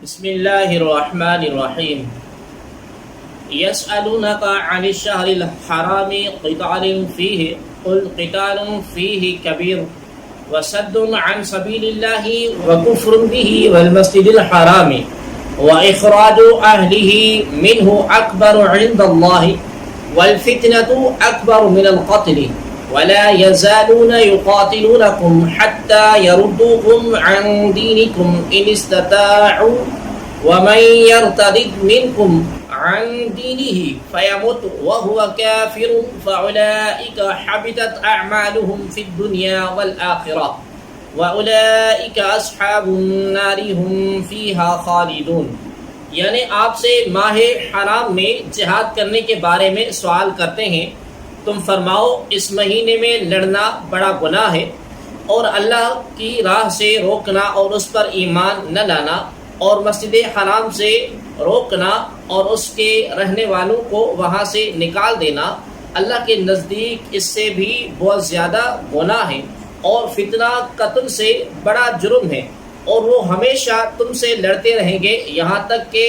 بسم الله الرحمن الرحيم يسألونك عن الشهر الحرام قتال فيه قل قتال فيه كبير وصد عن سبيل الله وكفر به والمسجد الحرام وإخراج أهله منه أكبر عند الله والفتنة أكبر من القتل ولا يزالون يقاتلونكم حتى يردوكم عن دينكم إن استطاعوا ومن يرتد منكم عن دينه فيمت وهو كافر فأولئك حبطت أعمالهم في الدنيا والآخرة وأولئك أصحاب النار هم فيها خالدون. یعنی آپ سے ماہ حرام میں جہاد کرنے کے بارے میں سوال کرتے ہیں. تم فرماؤ اس مہینے میں لڑنا بڑا گناہ ہے اور اللہ کی راہ سے روکنا اور اس پر ایمان نہ لانا اور مسجد حرام سے روکنا اور اس کے رہنے والوں کو وہاں سے نکال دینا اللہ کے نزدیک اس سے بھی بہت زیادہ گناہ ہے اور فتنہ قتل سے بڑا جرم ہے اور وہ ہمیشہ تم سے لڑتے رہیں گے یہاں تک کہ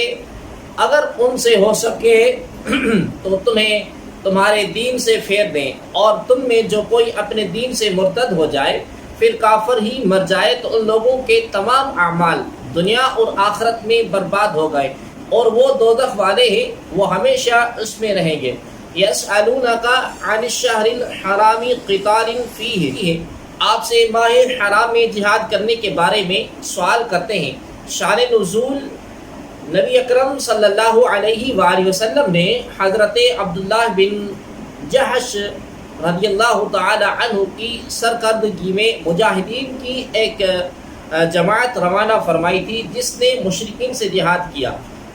اگر ان سے ہو سکے تو تمہیں تمہارے دین سے پھیر دیں اور تم میں جو کوئی اپنے دین سے مرتد ہو جائے پھر کافر ہی مر جائے تو ان لوگوں کے تمام اعمال دنیا اور آخرت میں برباد ہو گئے اور وہ دوزخ والے ہیں، وہ ہمیشہ اس میں رہیں گے. یسألونک عن الشہر الحرام قتال فیہ، آپ سے ماہ حرام میں جہاد کرنے کے بارے میں سوال کرتے ہیں. شان نزول نبی اکرم صلی اللہ علیہ وآلہ وسلم نے حضرت عبداللہ بن جحش رضی اللہ تعالی عنہ کی سرکردگی میں مجاہدین کی ایک جماعت روانہ فرمائی تھی جس نے مشرکین سے جہاد کیا.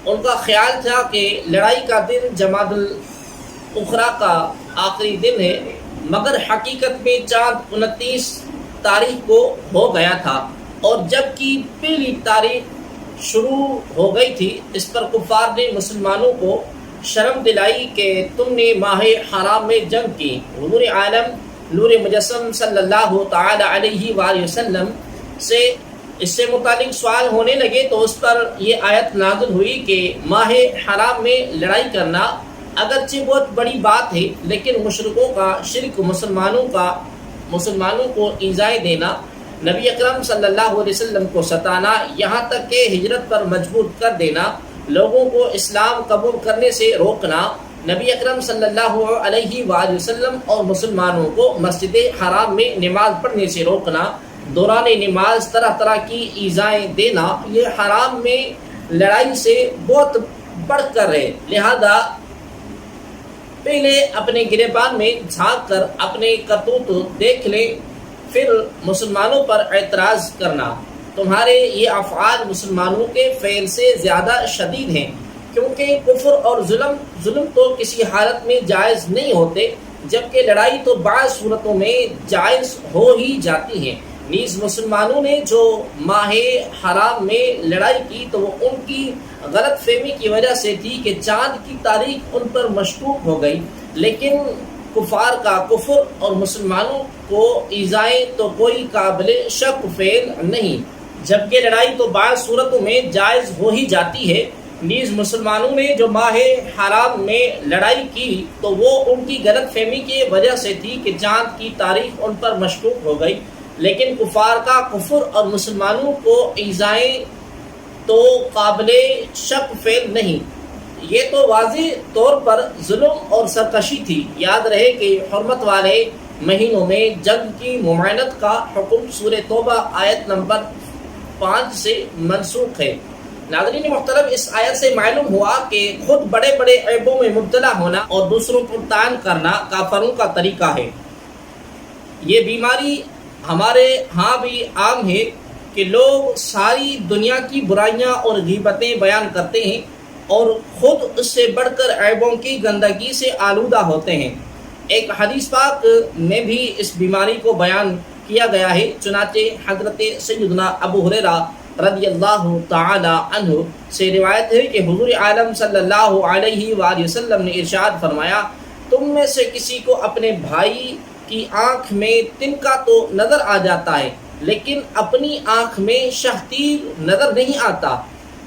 ان کا خیال تھا کہ لڑائی کا دن جمادی الاخری کا آخری دن ہے، مگر حقیقت میں چاند 29 تاریخ کو ہو گیا تھا اور جب کی پہلی تاریخ شروع ہو گئی تھی. اس پر کفار نے مسلمانوں کو شرم دلائی کہ تم نے ماہ حرام میں جنگ کی. حضور عالم نور مجسم صلی اللہ تعالی علیہ وآلہ وسلم سے اس سے متعلق سوال ہونے لگے تو اس پر یہ آیت نازل ہوئی کہ ماہ حرام میں لڑائی کرنا اگرچہ بہت بڑی بات ہے لیکن مشرکوں کا شرک، مسلمانوں کو ایذا دینا، نبی اکرم صلی اللہ علیہ وسلم کو ستانا، یہاں تک کہ ہجرت پر مجبور کر دینا، لوگوں کو اسلام قبول کرنے سے روکنا، نبی اکرم صلی اللہ علیہ وآلہ وسلم اور مسلمانوں کو مسجد حرام میں نماز پڑھنے سے روکنا، دوران نماز طرح طرح کی ایذائیں دینا، یہ حرام میں لڑائی سے بہت بڑھ کر ہے. لہذا پہلے اپنے گریبان میں جھانک کر اپنے کرتوت دیکھ لیں، پھر مسلمانوں پر اعتراض کرنا. تمہارے یہ افعال مسلمانوں کے فعل سے زیادہ شدید ہیں کیونکہ کفر اور ظلم تو کسی حالت میں جائز نہیں ہوتے، جبکہ لڑائی تو بعض صورتوں میں جائز ہو ہی جاتی ہے. نیز مسلمانوں نے جو ماہ حرام میں لڑائی کی تو وہ ان کی غلط فہمی کی وجہ سے تھی کہ چاند کی تاریخ ان پر مشکوک ہو گئی، لیکن کفار کا کفر اور مسلمانوں کو ایذائیں تو کوئی قابل شک فعل نہیں، جبکہ لڑائی تو بعض صورتوں میں جائز ہو ہی جاتی ہے. نیز مسلمانوں نے جو ماہ حرام میں لڑائی کی تو وہ ان کی غلط فہمی کی وجہ سے تھی کہ چاند کی تاریخ ان پر مشکوک ہو گئی، لیکن کفار کا کفر اور مسلمانوں کو ایذائیں تو قابل شک فعل نہیں. یہ تو واضح طور پر ظلم اور سرکشی تھی. یاد رہے کہ حرمت والے مہینوں میں جنگ کی ممانعت کا حکم سورہ توبہ آیت نمبر 5 سے منسوخ ہے. ناظرین محترم، اس آیت سے معلوم ہوا کہ خود بڑے بڑے عیبوں میں مبتلا ہونا اور دوسروں پر طعن کرنا کافروں کا طریقہ ہے. یہ بیماری ہمارے ہاں بھی عام ہے کہ لوگ ساری دنیا کی برائیاں اور غیبتیں بیان کرتے ہیں اور خود اس سے بڑھ کر عیبوں کی گندگی سے آلودہ ہوتے ہیں. ایک حدیث پاک میں بھی اس بیماری کو بیان کیا گیا ہے. چنانچہ حضرت سیدنا ابو ہریرہ رضی اللہ تعالی عنہ سے روایت ہے کہ حضور عالم صلی اللہ علیہ وآلہ وسلم نے ارشاد فرمایا، تم میں سے کسی کو اپنے بھائی کی آنکھ میں تنکا تو نظر آ جاتا ہے لیکن اپنی آنکھ میں شہتیر نظر نہیں آتا.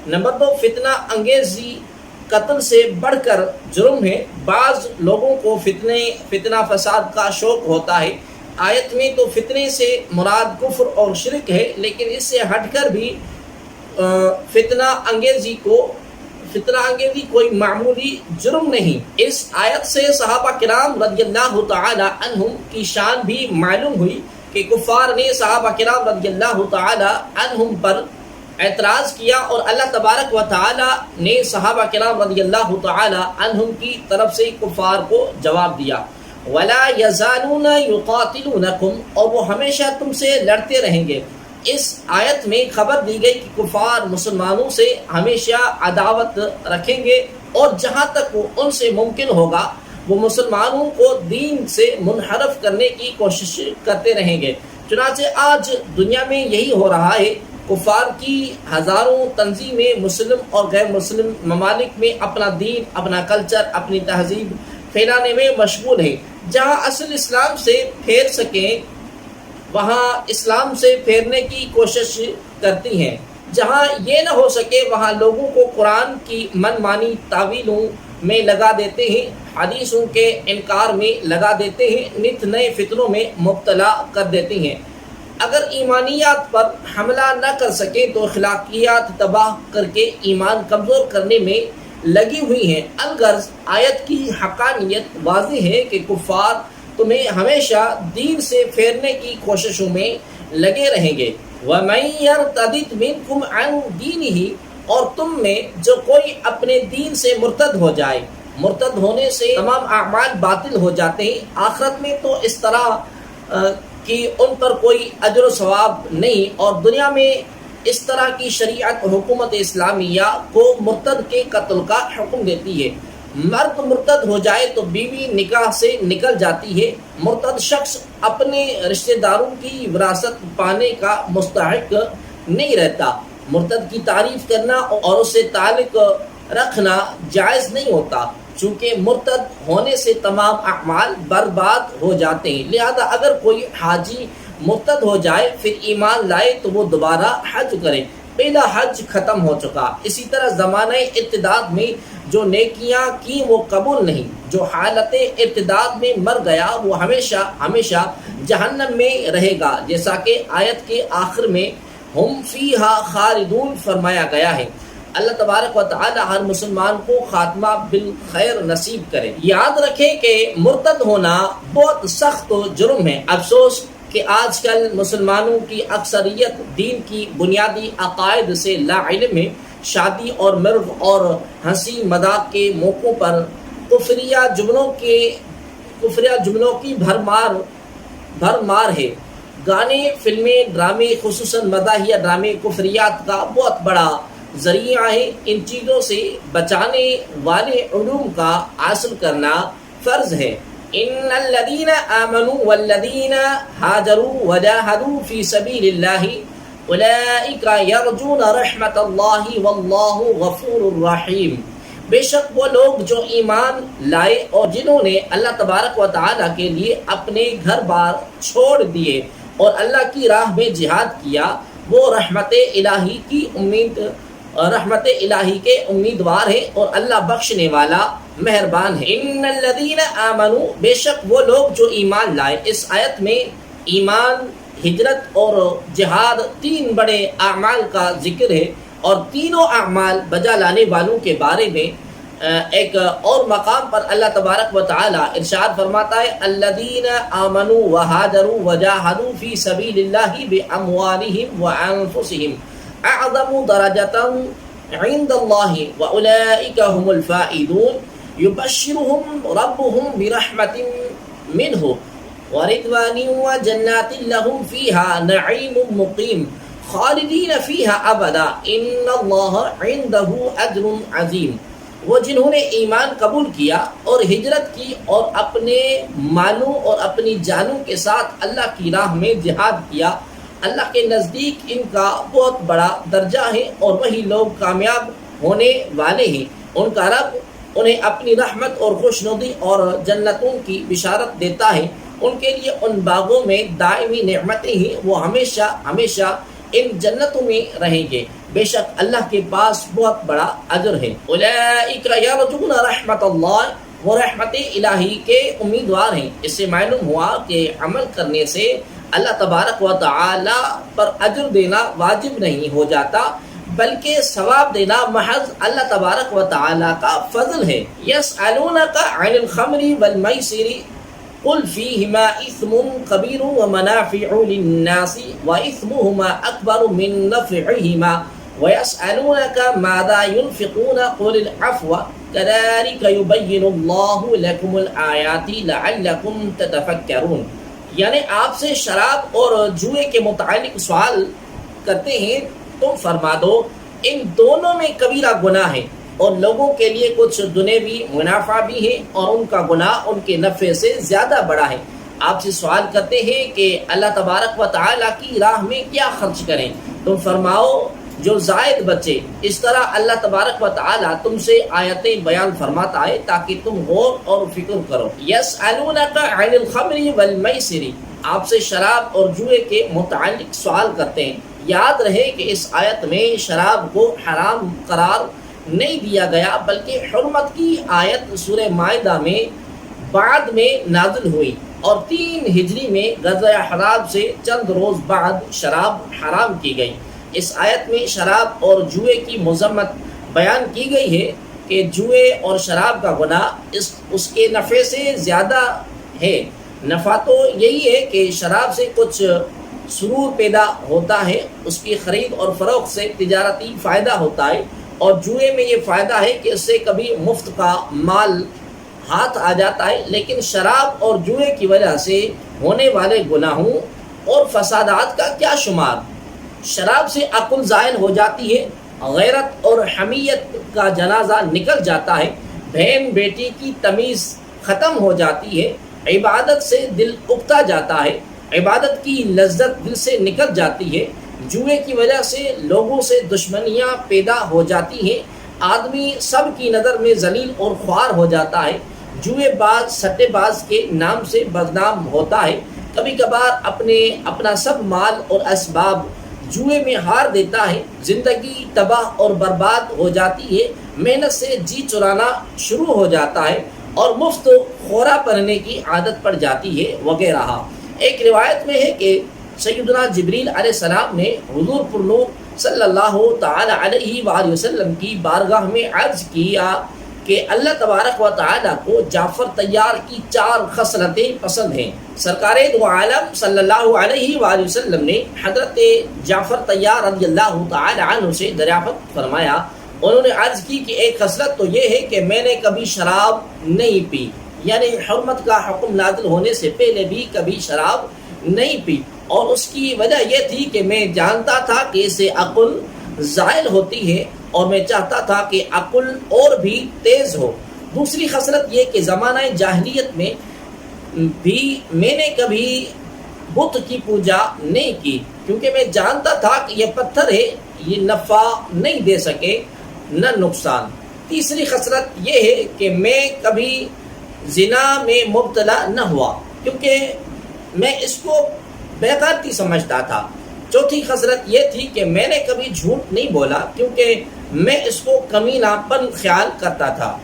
نمبر 2، فتنہ انگیزی قتل سے بڑھ کر جرم ہے۔ بعض لوگوں کو فتنہ فساد کا شوق ہوتا ہے۔ آیت میں تو فتنے سے مراد کفر اور شرک ہے، لیکن اس سے ہٹ کر بھی فتنہ انگیزی کوئی معمولی جرم نہیں۔ اس آیت سے صحابہ کرام رضی اللہ تعالی عنہم کی شان بھی معلوم ہوئی کہ کفار نے صحابہ کرام رضی اللہ تعالی عنہم پر اعتراض کیا، اور اللہ تبارک و تعالی نے صحابہ کرام رضی اللہ تعالی عنہم کی طرف سے کفار کو جواب دیا، وَلَا يَزَالُونَ يُقَاتِلُونَكُمْ، اور وہ ہمیشہ تم سے لڑتے رہیں گے۔ اس آیت میں خبر دی گئی کہ کفار مسلمانوں سے ہمیشہ عداوت رکھیں گے، اور جہاں تک وہ ان سے ممکن ہوگا وہ مسلمانوں کو دین سے منحرف کرنے کی کوشش کرتے رہیں گے۔ چنانچہ آج دنیا میں یہی ہو رہا ہے۔ کفار کی ہزاروں تنظیمیں مسلم اور غیر مسلم ممالک میں اپنا دین، اپنا کلچر، اپنی تہذیب پھیلانے میں مشغول ہیں۔ جہاں اصل اسلام سے پھیر سکیں وہاں اسلام سے پھیرنے کی کوشش کرتی ہیں، جہاں یہ نہ ہو سکے وہاں لوگوں کو قرآن کی من مانی تعویلوں میں لگا دیتے ہیں، حدیثوں کے انکار میں لگا دیتے ہیں، نت نئے فتنوں میں مبتلا کر دیتے ہیں۔ اگر ایمانیات پر حملہ نہ کر سکیں تو اخلاقیات تباہ کر کے ایمان کمزور کرنے میں لگی ہوئی ہیں۔ الغرض آیت کی حقانیت واضح ہے کہ کفار تمہیں ہمیشہ دین سے پھیرنے کی کوششوں میں لگے رہیں گے۔ وَمَن يَرْتَدِدْ مِنْكُمْ عَنْ دِينِهِ، اور تم میں جو کوئی اپنے دین سے مرتد ہو جائے۔ مرتد ہونے سے تمام اعمال باطل ہو جاتے ہیں۔ آخرت میں تو اس طرح کہ ان پر کوئی اجر و ثواب نہیں، اور دنیا میں اس طرح کی شریعت حکومت اسلامیہ کو مرتد کے قتل کا حکم دیتی ہے۔ مرد مرتد ہو جائے تو بیوی نکاح سے نکل جاتی ہے۔ مرتد شخص اپنے رشتہ داروں کی وراثت پانے کا مستحق نہیں رہتا۔ مرتد کی تعریف کرنا اور اس سے تعلق رکھنا جائز نہیں ہوتا، چونکہ مرتد ہونے سے تمام اعمال برباد ہو جاتے ہیں۔ لہذا اگر کوئی حاجی مرتد ہو جائے پھر ایمان لائے تو وہ دوبارہ حج کرے، پہلا حج ختم ہو چکا۔ اسی طرح زمانہ ارتداد میں جو نیکیاں کی وہ قبول نہیں، جو حالت ارتداد میں مر گیا وہ ہمیشہ جہنم میں رہے گا، جیسا کہ آیت کے آخر میں ہم فیہا خالدون فرمایا گیا ہے۔ اللہ تبارک و تعالی ہر مسلمان کو خاتمہ بالخیر نصیب کرے۔ یاد رکھیں کہ مرتد ہونا بہت سخت جرم ہے۔ افسوس کہ آج کل مسلمانوں کی اکثریت دین کی بنیادی عقائد سے لا علم ہے۔ شادی اور مرغ اور ہنسی مذاق کے موقعوں پر کفریہ جملوں کی بھرمار ہے۔ گانے، فلمیں، ڈرامے، خصوصاً مزاحیہ ڈرامے کفریات کا بہت بڑا ذریعہ ہے۔ ان چیزوں سے بچانے والے علوم کا حاصل کرنا فرض ہے۔ ان الذین آمنوا والذین ہاجروا وجاہدوا فی سبیل اللہ اولئک یرجون رحمت اللہ واللہ غفور الرحیم۔ بے شک وہ لوگ جو ایمان لائے اور جنہوں نے اللہ تبارک و تعالیٰ کے لیے اپنے گھر بار چھوڑ دیے اور اللہ کی راہ میں جہاد کیا، وہ رحمت الہی کے امیدوار ہیں، اور اللہ بخشنے والا مہربان ہے۔ ان الذین آمنوا، بے شک وہ لوگ جو ایمان لائے۔ اس آیت میں ایمان، ہجرت اور جہاد تین بڑے اعمال کا ذکر ہے، اور تینوں اعمال بجا لانے والوں کے بارے میں ایک اور مقام پر اللہ تبارک و تعالی ارشاد فرماتا ہے، الذین آمنوا وہاجروا وجاہدوا فی سبیل اللہ باموالہم وانفسہم اعظم درجۃ عند اللہ واولئک هم الفائزون یبشرهم ربهم برحمۃ منہ ورضوان وجنات لهم فیہا نعیم مقیم خالدین فیہا ابدا ان اللہ عندہ اجر عظیم۔ وہ جنہوں نے ایمان قبول کیا اور ہجرت کی اور اپنے مالوں اور اپنی جانوں کے ساتھ اللہ کی راہ میں جہاد کیا، اللہ کے نزدیک ان کا بہت بڑا درجہ ہے، اور وہی لوگ کامیاب ہونے والے ہیں۔ ان کا رب انہیں اپنی رحمت اور خوشنودی اور جنتوں کی بشارت دیتا ہے۔ ان کے لیے ان باغوں میں دائمی نعمتیں ہیں، وہ ہمیشہ ان جنتوں میں رہیں گے، بے شک اللہ کے پاس بہت بڑا اجر ہے۔ اولئک یرجون رحمت اللہ، وہ رحمت الہی کے امیدوار ہیں۔ اس سے معلوم ہوا کہ عمل کرنے سے اللہ تبارک و تعالی پر اجر دینا واجب نہیں ہو جاتا، بلکہ ثواب دینا محض اللہ تبارک و تعالی کا فضل ہے۔ یسألونک عن الخمر والمیسر قل فیہما اثم کبیر ومنافع للناس واثمہما اکبر من نفعہما ویسألونک ماذا ينفقون قل العفو كذلك يبين الله لكم الآیات لعلكم تتفکرون۔ یعنی آپ سے شراب اور جوئے کے متعلق سوال کرتے ہیں، تم فرما دو ان دونوں میں کبیرہ گناہ ہے اور لوگوں کے لیے کچھ دنیوی منافع بھی ہے، اور ان کا گناہ ان کے نفع سے زیادہ بڑا ہے۔ آپ سے سوال کرتے ہیں کہ اللہ تبارک و تعالیٰ کی راہ میں کیا خرچ کریں، تم فرماؤ جو زائد بچے۔ اس طرح اللہ تبارک و تعالیٰ تم سے آیتیں بیان فرماتا ہے تاکہ تم غور اور فکر کرو۔ یسألونک عن الخمر والمیسر، آپ سے شراب اور جوئے کے متعلق سوال کرتے ہیں۔ یاد رہے کہ اس آیت میں شراب کو حرام قرار نہیں دیا گیا، بلکہ حرمت کی آیت سورہ مائدہ میں بعد میں نازل ہوئی، اور 3 ہجری میں غزوہ احزاب سے چند روز بعد شراب حرام کی گئی۔ اس آیت میں شراب اور جوئے کی مذمت بیان کی گئی ہے کہ جوئے اور شراب کا گناہ اس کے نفع سے زیادہ ہے۔ نفع تو یہی ہے کہ شراب سے کچھ سرور پیدا ہوتا ہے، اس کی خرید اور فروخت سے تجارتی فائدہ ہوتا ہے، اور جوئے میں یہ فائدہ ہے کہ اس سے کبھی مفت کا مال ہاتھ آ جاتا ہے۔ لیکن شراب اور جوئے کی وجہ سے ہونے والے گناہوں اور فسادات کا کیا شمار۔ شراب سے عقل زائل ہو جاتی ہے، غیرت اور حمیت کا جنازہ نکل جاتا ہے، بہن بیٹی کی تمیز ختم ہو جاتی ہے، عبادت سے دل اکتا جاتا ہے، عبادت کی لذت دل سے نکل جاتی ہے، جوئے کی وجہ سے لوگوں سے دشمنیاں پیدا ہو جاتی ہیں، آدمی سب کی نظر میں ذلیل اور خوار ہو جاتا ہے، جوئے باز سٹے باز کے نام سے بدنام ہوتا ہے، کبھی کبھار اپنا سب مال اور اسباب جوئے میں ہار دیتا ہے، زندگی تباہ اور برباد ہو جاتی ہے، محنت سے جی چرانا شروع ہو جاتا ہے، اور مفت خورا پڑھنے کی عادت پڑ جاتی ہے وغیرہ۔ ایک روایت میں ہے کہ سیدنا جبریل علیہ السلام نے حضور پر نور صلی اللہ تعالی علیہ وآلہ وسلم کی بارگاہ میں عرض کیا کہ اللہ تبارک و تعالیٰ کو جعفر طیار کی 4 خصلتیں پسند ہیں۔ سرکار دو عالم صلی اللہ علیہ وآلہ وسلم نے حضرت جعفر طیار رضی اللہ تعالی عنہ سے دریافت فرمایا، انہوں نے عرض کی کہ ایک خصلت تو یہ ہے کہ میں نے کبھی شراب نہیں پی، یعنی حرمت کا حکم نازل ہونے سے پہلے بھی کبھی شراب نہیں پی، اور اس کی وجہ یہ تھی کہ میں جانتا تھا کہ اس سے عقل زائل ہوتی ہے، اور میں چاہتا تھا کہ عقل اور بھی تیز ہو۔ دوسری خصلت یہ کہ زمانہ جاہلیت میں بھی میں نے کبھی بت کی پوجا نہیں کی، کیونکہ میں جانتا تھا کہ یہ پتھر ہے، یہ نفع نہیں دے سکے نہ نقصان۔ تیسری خصلت یہ ہے کہ میں کبھی زنا میں مبتلا نہ ہوا، کیونکہ میں اس کو بیغیرتی سمجھتا تھا۔ چوتھی خصلت یہ تھی کہ میں نے کبھی جھوٹ نہیں بولا، کیونکہ میں اس کو کمینہ پن خیال کرتا تھا۔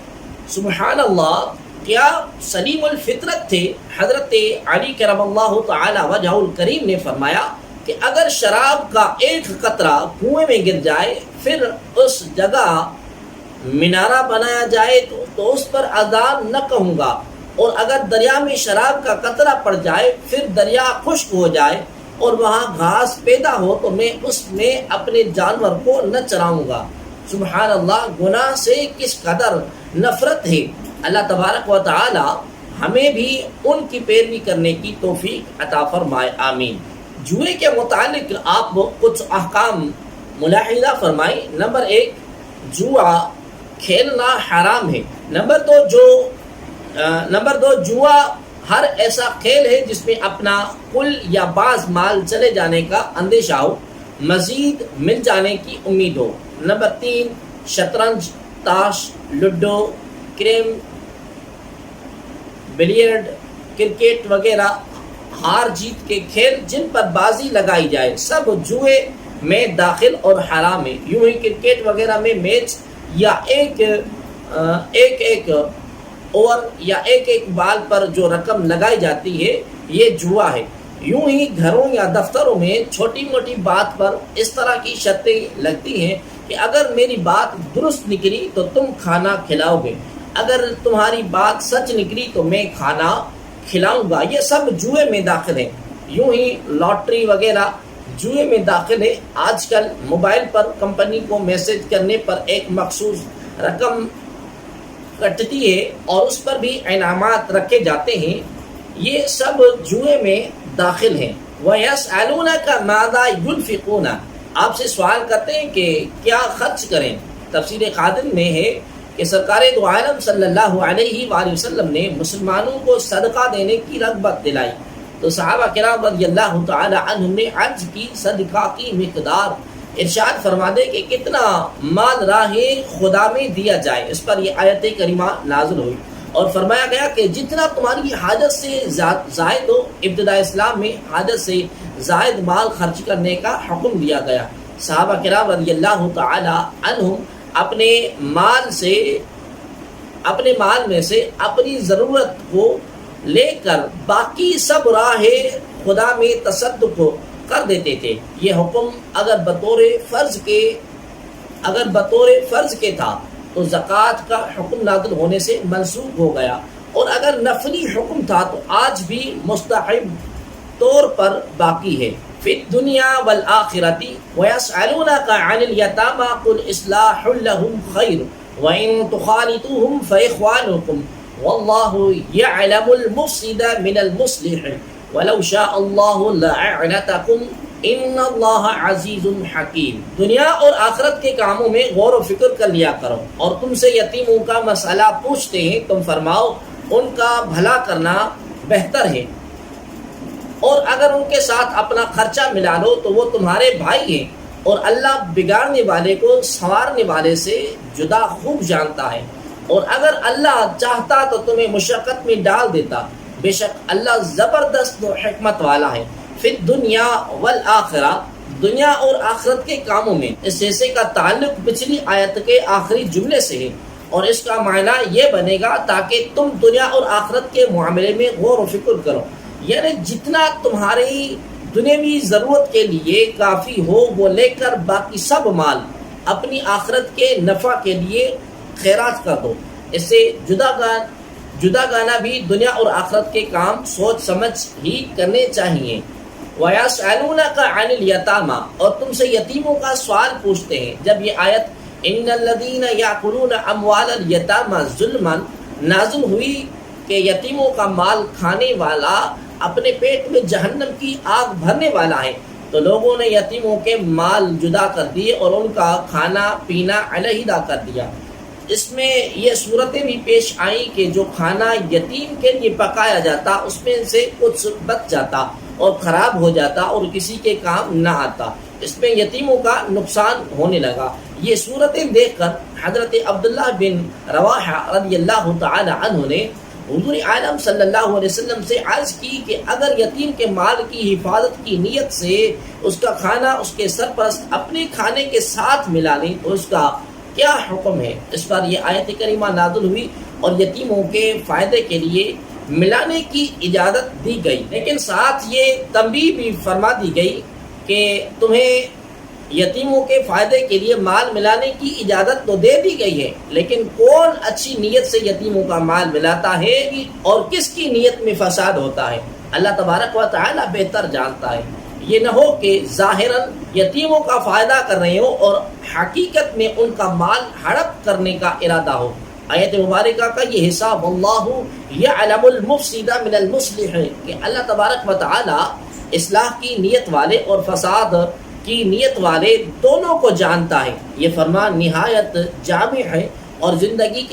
سبحان اللہ، کیا سلیم الفطرت تھے۔ حضرت علی کرم اللہ تعالی وجہ الکریم نے فرمایا کہ اگر شراب کا ایک قطرہ کنویں میں گر جائے، پھر اس جگہ مینارہ بنایا جائے تو اس پر اذان نہ کہوں گا، اور اگر دریا میں شراب کا قطرہ پڑ جائے، پھر دریا خشک ہو جائے اور وہاں گھاس پیدا ہو، تو میں اس میں اپنے جانور کو نہ چراؤں گا۔ سبحان اللہ، گناہ سے کس قدر نفرت ہے۔ اللہ تبارک و تعالی ہمیں بھی ان کی پیروی کرنے کی توفیق عطا فرمائے، آمین۔ جوئے کے متعلق آپ کچھ احکام ملاحظہ فرمائیں۔ نمبر 1، جوا کھیلنا حرام ہے۔ نمبر 2، جوا ہر ایسا کھیل ہے جس میں اپنا کل یا بعض مال چلے جانے کا اندیشہ ہو، مزید مل جانے کی امید ہو۔ نمبر 3، شطرنج، تاش، لوڈو، کریم، بلیئرڈ، کرکٹ وغیرہ ہار جیت کے کھیل جن پر بازی لگائی جائے، سب جوئے میں داخل اور حرام ہے۔ یوں ہی کرکٹ وغیرہ میں میچ یا ایک اوور یا ایک بال پر جو رقم لگائی جاتی ہے یہ جوا ہے۔ یوں ہی گھروں یا دفتروں میں چھوٹی موٹی بات پر اس طرح کی شرطیں لگتی ہیں کہ اگر میری بات درست نکلی تو تم کھانا کھلاؤ گے، اگر تمہاری بات سچ نکلی تو میں کھانا کھلاؤں گا۔ یہ سب جوئے میں داخل ہیں۔ یوں ہی لاٹری وغیرہ جوئے میں داخل ہے۔ آج کل موبائل پر کمپنی کو میسج کرنے پر ایک مخصوص رقم کٹتی ہے اور اس پر بھی انعامات رکھے جاتے ہیں، یہ سب جوئے میں داخل ہیں۔ وَيَسْأَلُونَكَ مَاذَا يُنْفِقُونَ، آپ سے سوال کرتے ہیں کہ کیا خرچ کریں۔ تفسیر خادم میں ہے کہ سرکار دو عالم صلی اللہ علیہ وآلہ وسلم نے مسلمانوں کو صدقہ دینے کی رغبت دلائی تو صحابہ کرام رضی اللہ تعالی عنہم نے عرض کی صدقہ کی مقدار، ارشاد فرما دے کہ کتنا مال راہ خدا میں دیا جائے۔ اس پر یہ آیت کریمہ نازل ہوئی اور فرمایا گیا کہ جتنا تمہاری حاجت سے زائد ہو، ابتداء اسلام میں حاجت سے زائد مال خرچ کرنے کا حکم دیا گیا۔ صحابہ کرام رضی اللہ تعالی عنہم اپنے مال میں سے اپنی ضرورت کو لے کر باقی سب راہ خدا میں تصدق کر دیتے تھے۔ یہ حکم اگر بطور فرض کے تھا تو زکوٰۃ کا حکم نازل ہونے سے منسوخ ہو گیا، اور اگر نفلی حکم تھا تو آج بھی مستحب طور پر باقی ہے۔ فی الدنیا والآخرۃ ویسألونک عن الیتامی قل اصلاح لهم خیر وان تخالطوهم فاخوانکم واللہ یعلم المفسد من المصلح ولو شاء اللہ لأعنتکم ان اللہ عزیز حکیم۔ دنیا اور آخرت کے کاموں میں غور و فکر کر لیا کرو، اور تم سے یتیموں کا مسئلہ پوچھتے ہیں، تم فرماؤ ان کا بھلا کرنا بہتر ہے، اور اگر ان کے ساتھ اپنا خرچہ ملا لو تو وہ تمہارے بھائی ہیں، اور اللہ بگاڑنے والے کو سنوارنے والے سے جدا خوب جانتا ہے، اور اگر اللہ چاہتا تو تمہیں مشقت میں ڈال دیتا، بے شک اللہ زبردست و حکمت والا ہے۔ فی الدنیا والآخرہ، دنیا اور آخرت کے کاموں میں، اس حصے کا تعلق پچھلی آیت کے آخری جملے سے ہے، اور اس کا معنی یہ بنے گا تاکہ تم دنیا اور آخرت کے معاملے میں غور و فکر کرو، یعنی جتنا تمہاری دنیاوی ضرورت کے لیے کافی ہو وہ لے کر باقی سب مال اپنی آخرت کے نفع کے لیے خیرات کر دو۔ اس سے جدا گانا بھی دنیا اور آخرت کے کام سوچ سمجھ ہی کرنے چاہیے۔ وَيَسْأَلُونَكَ عَنِ الْيَتَامَى، اور تم سے یتیموں کا سوال پوچھتے ہیں۔ جب یہ آیت إِنَّ الَّذِينَ يَأْكُلُونَ أَمْوَالَ الْيَتَامَى ظُلْمًا نازل ہوئی کہ یتیموں کا مال کھانے والا اپنے پیٹ میں جہنم کی آگ بھرنے والا ہے، تو لوگوں نے یتیموں کے مال جدا کر دیے اور ان کا کھانا پینا علیحدہ کر دیا۔ اس میں یہ صورتیں بھی پیش آئیں کہ جو کھانا یتیم کے لیے پکایا جاتا اس میں سے کچھ بچ جاتا اور خراب ہو جاتا اور کسی کے کام نہ آتا، اس میں یتیموں کا نقصان ہونے لگا۔ یہ صورتیں دیکھ کر حضرت عبداللہ بن رواحہ رضی اللہ تعالی عنہ نے حضور عالم صلی اللہ علیہ وسلم سے عرض کی کہ اگر یتیم کے مال کی حفاظت کی نیت سے اس کا کھانا اس کے سرپرست اپنے کھانے کے ساتھ ملا لیں تو اس کا کیا حکم ہے؟ اس پر یہ آیت کریمہ نازل ہوئی اور یتیموں کے فائدے کے لیے ملانے کی اجازت دی گئی، لیکن ساتھ یہ تنبیہ بھی فرما دی گئی کہ تمہیں یتیموں کے فائدے کے لیے مال ملانے کی اجازت تو دے دی گئی ہے، لیکن کون اچھی نیت سے یتیموں کا مال ملاتا ہے اور کس کی نیت میں فساد ہوتا ہے اللہ تبارک و تعالی بہتر جانتا ہے۔ یہ نہ ہو کہ ظاہراً یتیموں کا فائدہ کر رہے ہو اور حقیقت میں ان کا مال ہڑپ کرنے کا ارادہ ہو۔ آیت مبارکہ کا یہ حصہ واللہ یعلم المفسد من المصلح ہے کہ اللہ تبارک و تعالی اصلاح کی نیت والے اور فساد کی نیت والے دونوں کو جانتا ہے۔ یہ فرمان نہایت جامع ہے اور زندگی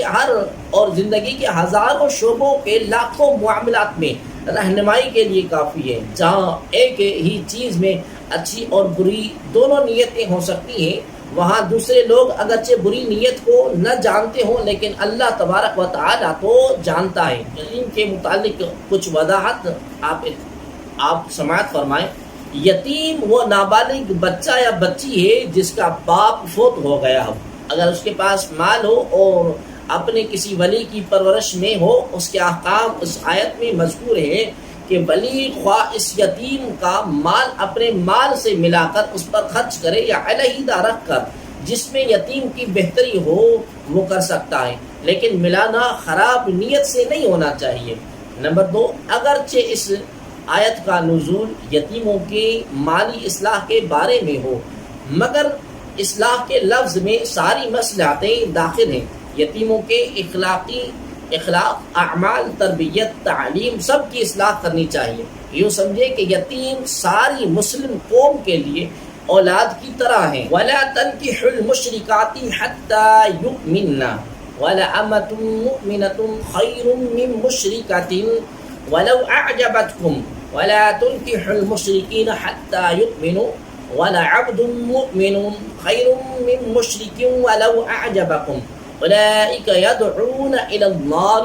کے ہزاروں شعبوں کے لاکھوں معاملات میں رہنمائی کے لیے کافی ہے۔ جہاں ایک ہی چیز میں اچھی اور بری دونوں نیتیں ہو سکتی ہیں، وہاں دوسرے لوگ اگرچہ بری نیت کو نہ جانتے ہوں لیکن اللہ تبارک و تعالی تو جانتا ہے۔ ان کے متعلق کچھ وضاحت آپ سماعت فرمائیں۔ یتیم وہ نابالغ بچہ یا بچی ہے جس کا باپ فوت ہو گیا ہو، اگر اس کے پاس مال ہو اور اپنے کسی ولی کی پرورش میں ہو، اس کے احکام اس آیت میں مذکور ہے کہ ولی خواہ اس یتیم کا مال اپنے مال سے ملا کر اس پر خرچ کرے یا علیحدہ رکھ کر جس میں یتیم کی بہتری ہو وہ کر سکتا ہے، لیکن ملانا خراب نیت سے نہیں ہونا چاہیے۔ نمبر 2، اگرچہ اس آیت کا نزول یتیموں کی مالی اصلاح کے بارے میں ہو، مگر اصلاح کے لفظ میں ساری مصلحتیں داخل ہیں۔ یتیموں کے اخلاق، اعمال، تربیت، تعلیم سب کی اصلاح کرنی چاہیے۔ یوں سمجھے کہ یتیم ساری مسلم قوم کے لیے اولاد کی طرح ہیں۔ وَلَا تَنْكِحُوا الْمُشْرِكَاتِ حَتَّى يُؤْمِنَّ وَلَأَمَةٌ مُؤْمِنَةٌ خَيْرٌ مِّن مُشْرِكَةٍ وَلَوْ أَعْجَبَتْكُمْ وَلَا تُنْكِحُوا الْمُشْرِكِينَ حَتَّى يُؤْمِنُوا وَلَعَبْدٌ مُؤْمِنٌ خَيْرٌ مِّن مُشْرِكٍ وَلَوْ أَعْجَبَكُمْ أُولَٰئِكَ يَدْعُونَ إِلَى النَّارِ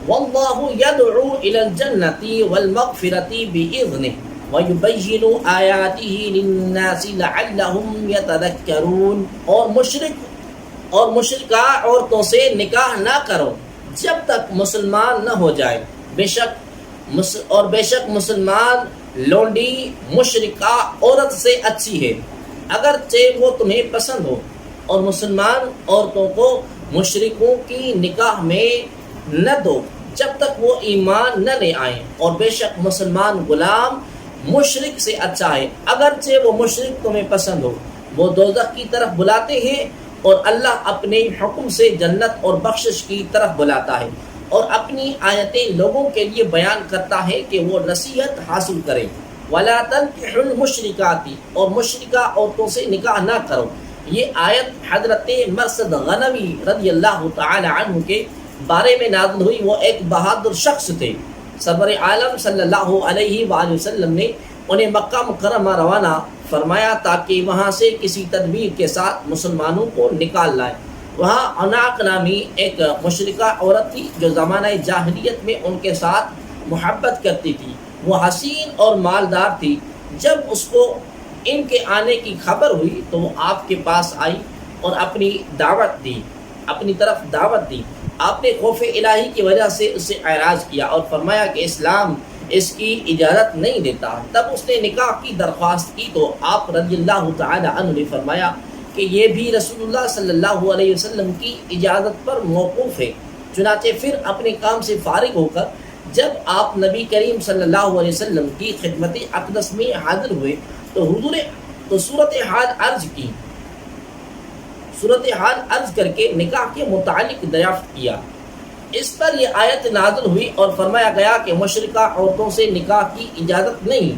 وَاللَّهُ يَدْعُو إِلَى الْجَنَّةِ وَالْمَغْفِرَةِ بِإِذْنِهِ وَيُبَيِّنُ آيَاتِهِ لِلنَّاسِ لَعَلَّهُمْ يَتَذَكَّرُونَ اور مشرکہ عورتوں سے نکاح نہ کرو جب تک مسلمان نہ ہو جائے، بے شک مسلمان لونڈی مشرکہ عورت سے اچھی ہے اگرچہ وہ تمہیں پسند ہو، اور مسلمان عورتوں کو مشرکوں کی نکاح میں نہ دو جب تک وہ ایمان نہ لے آئیں، اور بے شک مسلمان غلام مشرک سے اچھا ہے اگرچہ وہ مشرک تمہیں پسند ہو۔ وہ دوزخ کی طرف بلاتے ہیں اور اللہ اپنے حکم سے جنت اور بخشش کی طرف بلاتا ہے، اور اپنی آیتیں لوگوں کے لیے بیان کرتا ہے کہ وہ نصیحت حاصل کریں۔ وَلَا تَنْكِحُوا الْمُشْرِكَاتِ اور مشرکہ عورتوں سے نکاح نہ کرو۔ یہ آیت حضرت مرثد غنوی رضی اللہ تعالی عنہ کے بارے میں نازل ہوئی۔ وہ ایک بہادر شخص تھے۔ سرور عالم صلی اللہ علیہ وآلہ وسلم نے انہیں مکہ مکرمہ روانہ فرمایا تاکہ وہاں سے کسی تدبیر کے ساتھ مسلمانوں کو نکال لائے۔ وہاں عناق نامی ایک مشرکہ عورت تھی جو زمانہ جاہلیت میں ان کے ساتھ محبت کرتی تھی۔ وہ حسین اور مالدار تھی۔ جب اس کو ان کے آنے کی خبر ہوئی تو وہ آپ کے پاس آئی اور اپنی طرف دعوت دی۔ آپ نے خوف الہی کی وجہ سے اسے اعراض کیا اور فرمایا کہ اسلام اس کی اجازت نہیں دیتا۔ تب اس نے نکاح کی درخواست کی تو آپ رضی اللہ تعالی عنہ نے فرمایا کہ یہ بھی رسول اللہ صلی اللہ علیہ وسلم کی اجازت پر موقوف ہے۔ چنانچہ پھر اپنے کام سے فارغ ہو کر جب آپ نبی کریم صلی اللہ علیہ وسلم کی خدمت اقدس میں حاضر ہوئے تو صورتحال عرض کر کے نکاح کے متعلق دریافت کیا۔ اس پر یہ آیت نازل ہوئی اور فرمایا گیا کہ مشرکہ عورتوں سے نکاح کی اجازت نہیں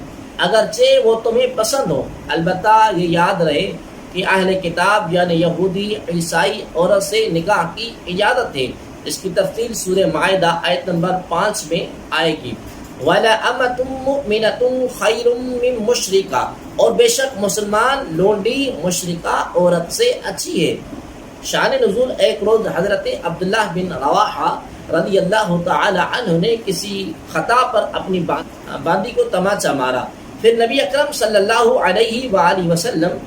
اگرچہ وہ تمہیں پسند ہو، البتہ یہ یاد رہے کہ اہل کتاب یعنی یہودی عیسائی عورت سے نکاح کی اجازت ہے۔ اس کی تفصیل سورہ مائدہ آیت نمبر 5 میں آئے گی۔ وَلَأَمَةٌ مُؤْمِنَةٌ خَيْرٌ مِّن مُشْرِكَةٍ اور بے شک مسلمان لونڈی مشرکہ عورت سے اچھی ہے۔ شان نزول، ایک روز حضرت عبداللہ بن رواحہ رضی اللہ تعالی عنہ نے کسی خطا پر اپنی باندی کو تماچا مارا، پھر نبی اکرم صلی اللہ علیہ وآلہ وسلم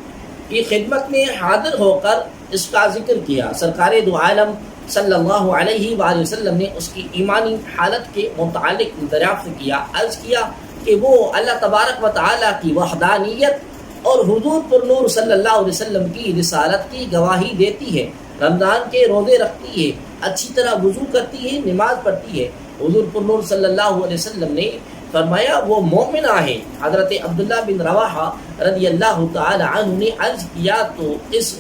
کی خدمت میں حاضر ہو کر اس کا ذکر کیا۔ سرکار دو عالم صلی اللہ علیہ وآلہ وسلم نے اس کی ایمانی حالت کے متعلق دریافت کیا، عرض کیا کہ وہ اللہ تبارک و تعالی کی وحدانیت اور حضور پر نور صلی اللہ علیہ وسلم کی رسالت کی گواہی دیتی ہے، رمضان کے روزے رکھتی ہے، اچھی طرح وضو کرتی ہے، نماز پڑھتی ہے۔ حضور پر نور صلی اللہ علیہ وسلم نے فرمایا وہ مومنہ ہے۔ حضرت عبداللہ بن رواحہ رضی اللہ تعالی عنہ نے عرض کیا تو اس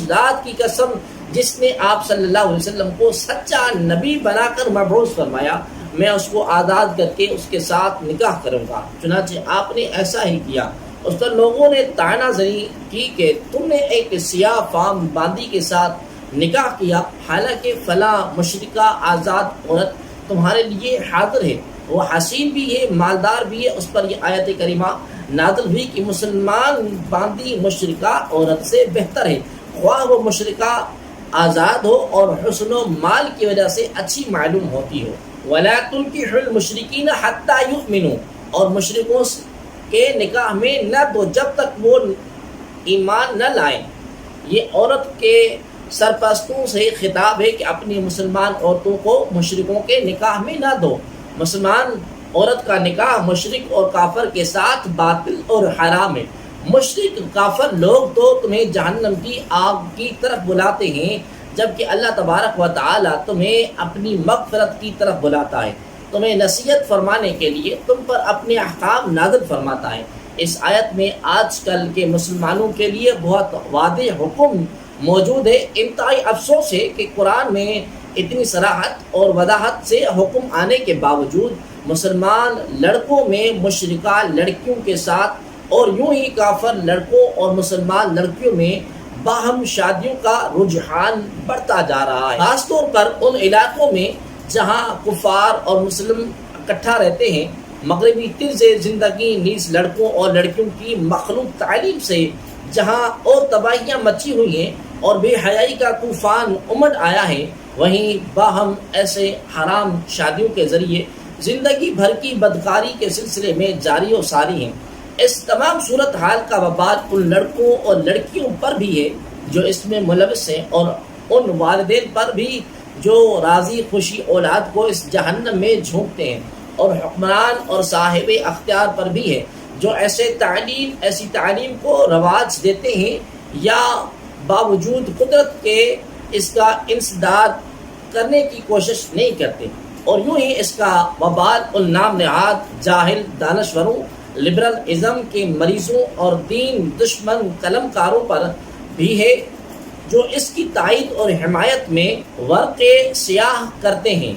ذات کی قسم جس نے آپ صلی اللہ علیہ وسلم کو سچا نبی بنا کر مبعوث فرمایا، میں اس کو آزاد کر کے اس کے ساتھ نکاح کروں گا۔ چنانچہ آپ نے ایسا ہی کیا۔ اس پر لوگوں نے طعنہ زنی کی کہ تم نے ایک سیاہ فام باندی کے ساتھ نکاح کیا، حالانکہ فلاں مشرکہ آزاد عورت تمہارے لیے حاضر ہے، وہ حسین بھی ہے، مالدار بھی ہے۔ اس پر یہ آیت کریمہ نازل ہوئی کہ مسلمان باندی مشرکہ عورت سے بہتر ہے، خواہ وہ مشرکہ آزاد ہو اور حسن و مال کی وجہ سے اچھی معلوم ہوتی ہو۔ وَلَا تُنْكِحُوا الْمُشْرِكِينَ حَتَّى يُؤْمِنُوا اور کے نکاح میں نہ دو جب تک وہ ایمان نہ لائیں۔ یہ عورت کے سرپرستوں سے خطاب ہے کہ اپنی مسلمان عورتوں کو مشرکوں کے نکاح میں نہ دو۔ مسلمان عورت کا نکاح مشرک اور کافر کے ساتھ باطل اور حرام ہے۔ مشرک کافر لوگ تو تمہیں جہنم کی آگ کی طرف بلاتے ہیں، جبکہ اللہ تبارک و تعالی تمہیں اپنی مغفرت کی طرف بلاتا ہے، تمہیں نصیحت فرمانے کے لیے تم پر اپنے احکام نازل فرماتا ہے۔ اس آیت میں آج کل کے مسلمانوں کے لیے بہت واضح حکم موجود ہے۔ انتہائی افسوس ہے کہ قرآن میں اتنی صراحت اور وضاحت سے حکم آنے کے باوجود مسلمان لڑکوں میں مشرکہ لڑکیوں کے ساتھ اور یوں ہی کافر لڑکوں اور مسلمان لڑکیوں میں باہم شادیوں کا رجحان بڑھتا جا رہا ہے، خاص طور پر ان علاقوں میں جہاں کفار اور مسلم اکٹھا رہتے ہیں۔ مغربی طرز زندگی نیز لڑکوں اور لڑکیوں کی مخلوط تعلیم سے جہاں اور تباہیاں مچی ہوئی ہیں اور بے حیائی کا طوفان امڈ آیا ہے، وہیں باہم ایسے حرام شادیوں کے ذریعے زندگی بھر کی بدکاری کے سلسلے میں جاری و ساری ہیں۔ اس تمام صورتحال کا وبال ان لڑکوں اور لڑکیوں پر بھی ہے جو اس میں ملوث ہیں، اور ان والدین پر بھی جو راضی خوشی اولاد کو اس جہنم میں جھونکتے ہیں، اور حکمران اور صاحب اختیار پر بھی ہے جو ایسی تعلیم کو رواج دیتے ہیں یا باوجود قدرت کے اس کا انسداد کرنے کی کوشش نہیں کرتے، اور یوں ہی اس کا وبال ان نام نہاد جاہل دانشوروں، لبرل ازم کے مریضوں اور دین دشمن قلم کاروں پر بھی ہے جو اس کی تائید اور حمایت میں ورقے سیاہ کرتے ہیں۔